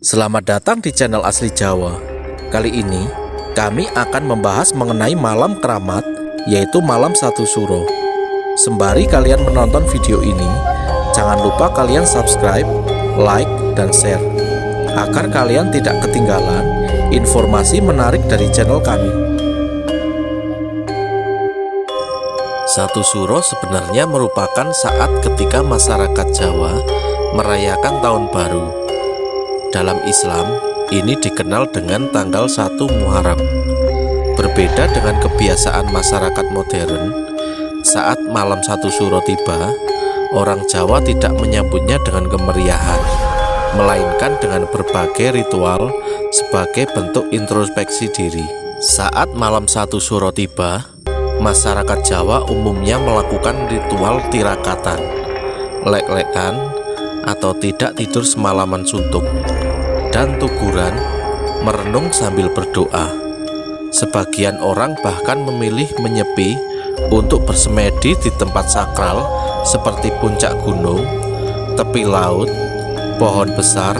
Selamat datang di channel Asli Jawa. Kali ini kami akan membahas mengenai malam keramat, yaitu malam satu suro. Sembari kalian menonton video ini, jangan lupa kalian subscribe, like, dan share agar kalian tidak ketinggalan informasi menarik dari channel kami. Satu suro sebenarnya merupakan saat ketika masyarakat Jawa merayakan tahun baru. Dalam Islam, ini dikenal dengan tanggal 1 Muharram. Berbeda dengan kebiasaan masyarakat modern, saat malam satu suro tiba, orang Jawa tidak menyambutnya dengan kemeriahan, melainkan dengan berbagai ritual sebagai bentuk introspeksi diri. Saat malam satu suro tiba, masyarakat Jawa umumnya melakukan ritual tirakatan, lek-lekan, atau tidak tidur semalaman suntuk, dan tuguran, merenung sambil berdoa. Sebagian orang bahkan memilih menyepi untuk bersemedi di tempat sakral seperti puncak gunung, tepi laut, pohon besar,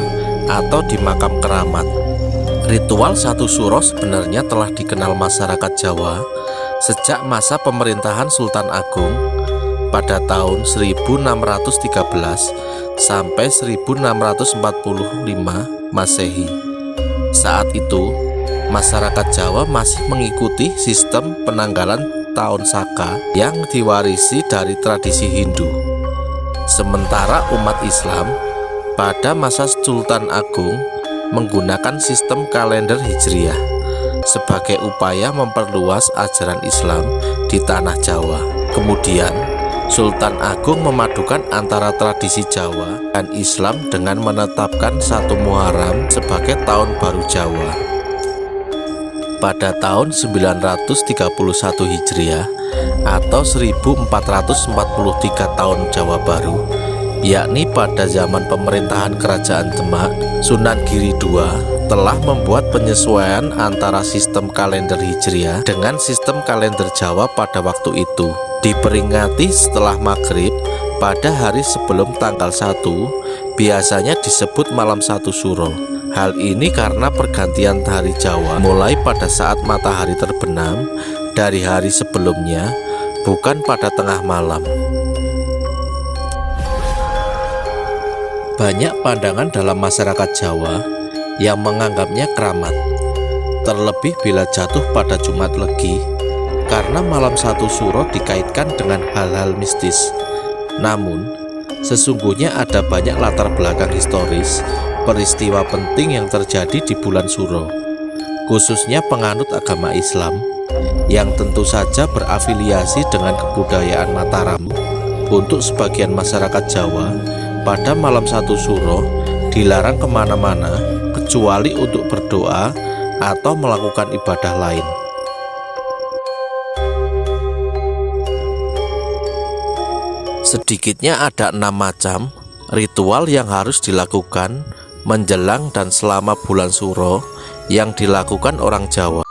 atau di makam keramat. Ritual satu suro sebenarnya telah dikenal masyarakat Jawa sejak masa pemerintahan Sultan Agung pada tahun 1613 sampai 1645 Masehi. Saat itu, masyarakat Jawa masih mengikuti sistem penanggalan tahun Saka yang diwarisi dari tradisi Hindu. Sementara umat Islam pada masa Sultan Agung menggunakan sistem kalender Hijriah sebagai upaya memperluas ajaran Islam di tanah Jawa. Kemudian, Sultan Agung memadukan antara tradisi Jawa dan Islam dengan menetapkan 1 Muharram sebagai tahun baru Jawa. Pada tahun 931 Hijriah atau 1443 tahun Jawa Baru, yakni pada zaman pemerintahan Kerajaan Demak, Sunan Giri II telah membuat penyesuaian antara sistem kalender Hijriah dengan sistem kalender Jawa pada waktu itu. Diperingati setelah maghrib pada hari sebelum tanggal 1, biasanya disebut malam satu suro. Hal ini karena pergantian hari Jawa mulai pada saat matahari terbenam dari hari sebelumnya, bukan pada tengah malam. Banyak pandangan dalam masyarakat Jawa yang menganggapnya keramat, terlebih bila jatuh pada Jumat Legi, karena malam satu suro dikaitkan dengan hal-hal mistis. Namun, sesungguhnya ada banyak latar belakang historis peristiwa penting yang terjadi di bulan suro, khususnya penganut agama Islam yang tentu saja berafiliasi dengan kebudayaan Mataram. Untuk sebagian masyarakat Jawa, pada malam satu suro dilarang kemana-mana kecuali untuk berdoa atau melakukan ibadah lain. Sedikitnya ada 6 macam ritual yang harus dilakukan menjelang dan selama bulan suro yang dilakukan orang Jawa.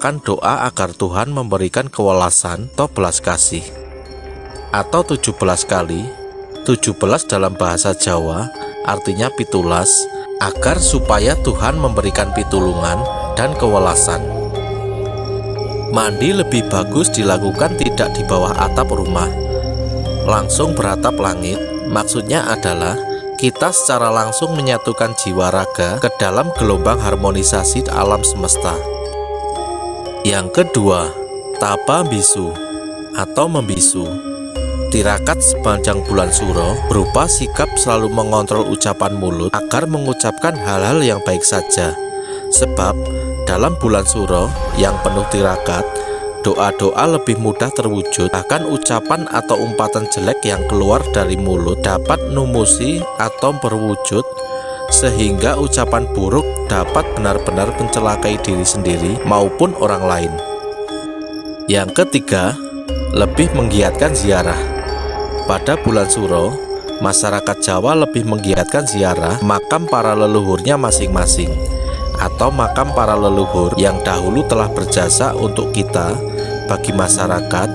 merupakan doa agar Tuhan memberikan kewelasan atau belas kasih. atau 17 kali. 17 dalam bahasa Jawa artinya pitulas, agar supaya Tuhan memberikan pitulungan dan kewelasan. Mandi lebih bagus dilakukan tidak di bawah atap rumah, langsung beratap langit. Maksudnya adalah kita secara langsung menyatukan jiwa raga ke dalam gelombang harmonisasi alam semesta. Yang kedua, tapa bisu atau membisu. Tirakat sepanjang bulan Suro berupa sikap selalu mengontrol ucapan mulut agar mengucapkan hal-hal yang baik saja. Sebab dalam bulan Suro yang penuh tirakat, doa-doa lebih mudah terwujud, bahkan ucapan atau umpatan jelek yang keluar dari mulut dapat numusi atau berwujud, sehingga ucapan buruk dapat benar-benar mencelakai diri sendiri maupun orang lain. Yang ketiga, lebih menggiatkan ziarah. Pada bulan Suro, masyarakat Jawa lebih menggiatkan ziarah makam para leluhurnya masing-masing, atau makam para leluhur yang dahulu telah berjasa untuk kita, bagi masyarakat,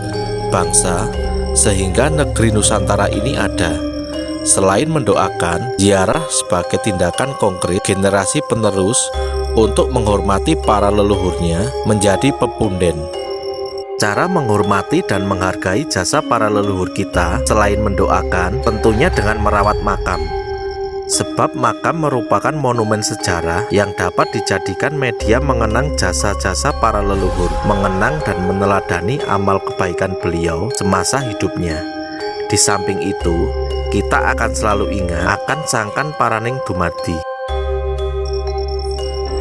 bangsa, sehingga negeri Nusantara ini ada. Selain mendoakan, ziarah sebagai tindakan konkret generasi penerus untuk menghormati para leluhurnya menjadi pepunden. Cara menghormati dan menghargai jasa para leluhur kita selain mendoakan, tentunya dengan merawat makam. Sebab makam merupakan monumen sejarah yang dapat dijadikan media mengenang jasa-jasa para leluhur, mengenang dan meneladani amal kebaikan beliau semasa hidupnya. Di samping itu, kita akan selalu ingat akan sangkan paraning dumadi.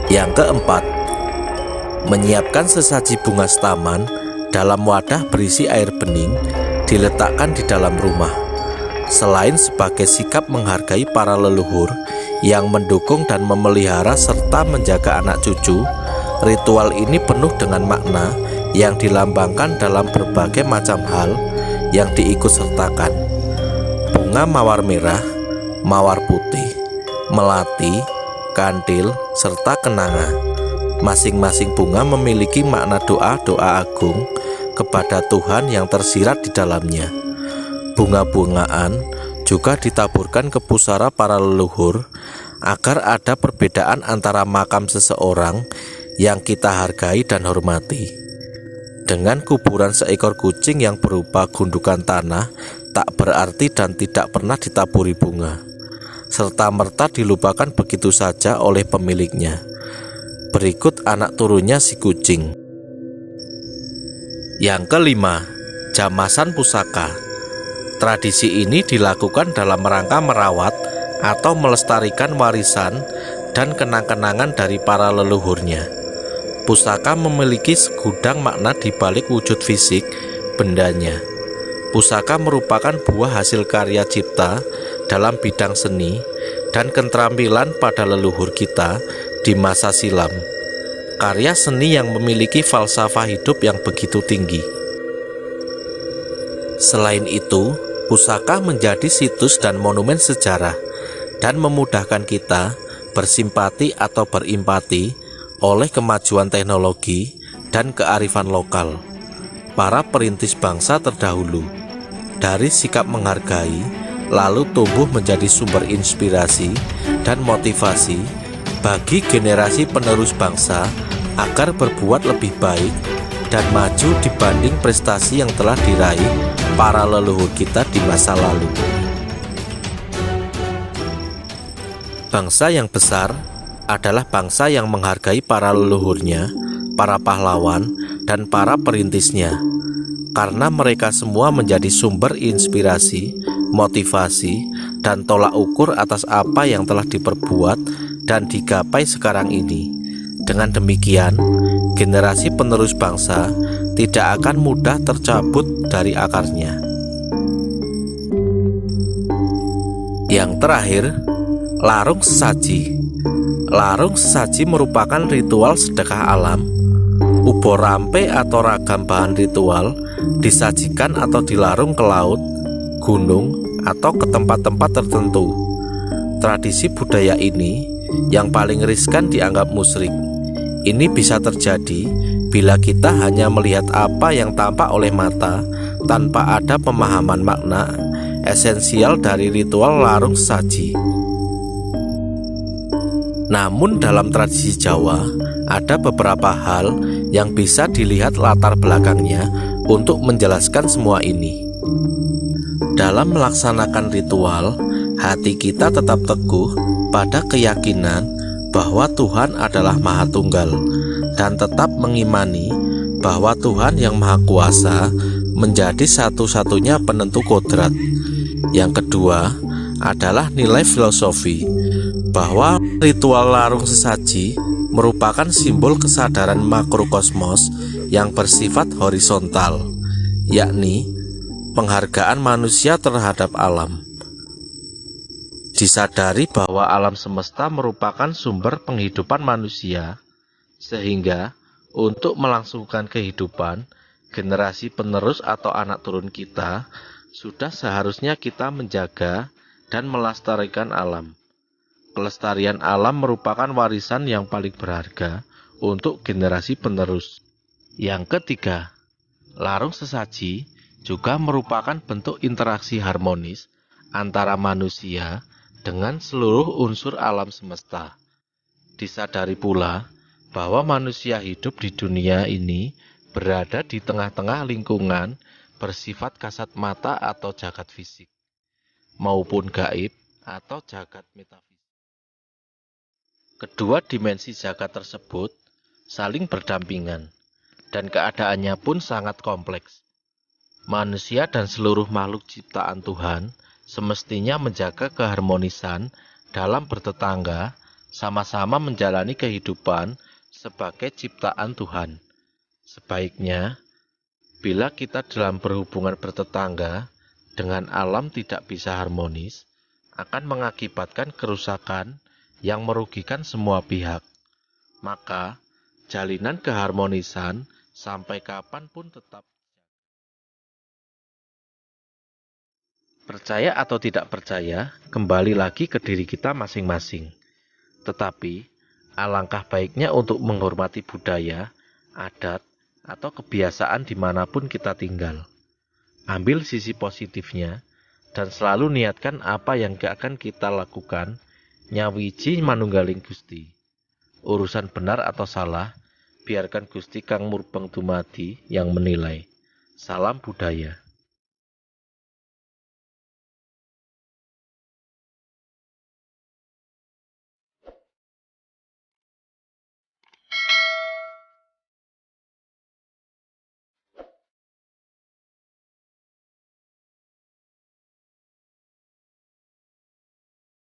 Yang keempat, menyiapkan sesaji bunga setaman dalam wadah berisi air bening, diletakkan di dalam rumah. Selain sebagai sikap menghargai para leluhur yang mendukung dan memelihara serta menjaga anak cucu, ritual ini penuh dengan makna yang dilambangkan dalam berbagai macam hal yang diikutsertakan. Bunga mawar merah, mawar putih, melati, kandil, serta kenanga. Masing-masing bunga memiliki makna doa-doa agung kepada Tuhan yang tersirat di dalamnya. Bunga-bungaan juga ditaburkan ke pusara para leluhur agar ada perbedaan antara makam seseorang yang kita hargai dan hormati. Dengan kuburan seekor kucing yang berupa gundukan tanah tak berarti dan tidak pernah ditaburi bunga, serta-merta dilupakan begitu saja oleh pemiliknya. Berikut anak turunnya si kucing. Yang kelima, jamasan pusaka. Tradisi ini dilakukan dalam rangka merawat atau melestarikan warisan dan kenang-kenangan dari para leluhurnya. Pusaka memiliki segudang makna di balik wujud fisik bendanya. Pusaka merupakan buah hasil karya cipta dalam bidang seni dan keterampilan pada leluhur kita di masa silam. Karya seni yang memiliki falsafah hidup yang begitu tinggi. Selain itu, pusaka menjadi situs dan monumen sejarah dan memudahkan kita bersimpati atau berempati oleh kemajuan teknologi dan kearifan lokal para perintis bangsa terdahulu. Dari sikap menghargai, lalu tumbuh menjadi sumber inspirasi dan motivasi bagi generasi penerus bangsa agar berbuat lebih baik dan maju dibanding prestasi yang telah diraih para leluhur kita di masa lalu. Bangsa yang besar adalah bangsa yang menghargai para leluhurnya, para pahlawan, dan para perintisnya, karena mereka semua menjadi sumber inspirasi, motivasi, dan tolak ukur atas apa yang telah diperbuat dan digapai sekarang ini. Dengan demikian, generasi penerus bangsa tidak akan mudah tercabut dari akarnya. Yang terakhir, larung sesaji. Larung sesaji merupakan ritual sedekah alam. Ubo rampe atau ragam bahan ritual disajikan atau dilarung ke laut, gunung, atau ke tempat-tempat tertentu. Tradisi budaya ini yang paling riskan dianggap musyrik. Ini bisa terjadi Bila kita hanya melihat apa yang tampak oleh mata tanpa ada pemahaman makna esensial dari ritual larung sesaji. Namun dalam tradisi Jawa, ada beberapa hal yang bisa dilihat latar belakangnya untuk menjelaskan semua ini. Dalam melaksanakan ritual, hati kita tetap teguh pada keyakinan bahwa Tuhan adalah Maha Tunggal dan tetap mengimani bahwa Tuhan yang Maha Kuasa menjadi satu-satunya penentu kodrat. Yang kedua adalah nilai filosofi bahwa ritual larung sesaji merupakan simbol kesadaran makrokosmos yang bersifat horizontal, yakni penghargaan manusia terhadap alam. Disadari bahwa alam semesta merupakan sumber penghidupan manusia, sehingga untuk melangsungkan kehidupan generasi penerus atau anak turun kita, sudah seharusnya kita menjaga dan melestarikan alam. Kelestarian alam merupakan warisan yang paling berharga untuk generasi penerus. Yang ketiga, larung sesaji juga merupakan bentuk interaksi harmonis antara manusia dengan seluruh unsur alam semesta. Disadari pula bahwa manusia hidup di dunia ini berada di tengah-tengah lingkungan bersifat kasat mata atau jagat fisik, maupun gaib atau jagat metafisik. Kedua dimensi jagat tersebut saling berdampingan, dan keadaannya pun sangat kompleks. Manusia dan seluruh makhluk ciptaan Tuhan semestinya menjaga keharmonisan dalam bertetangga, sama-sama menjalani kehidupan sebagai ciptaan Tuhan. Sebaiknya, bila kita dalam berhubungan bertetangga dengan alam tidak bisa harmonis, akan mengakibatkan kerusakan yang merugikan semua pihak. Maka, jalinan keharmonisan sampai kapanpun tetap. Percaya atau tidak percaya, kembali lagi ke diri kita masing-masing. Tetapi, alangkah baiknya untuk menghormati budaya, adat, atau kebiasaan dimanapun kita tinggal. Ambil sisi positifnya, dan selalu niatkan apa yang akan kita lakukan. Nyawiji manunggaling Gusti. Urusan benar atau salah, biarkan Gusti Kang Murbeng Dumadi yang menilai. Salam budaya.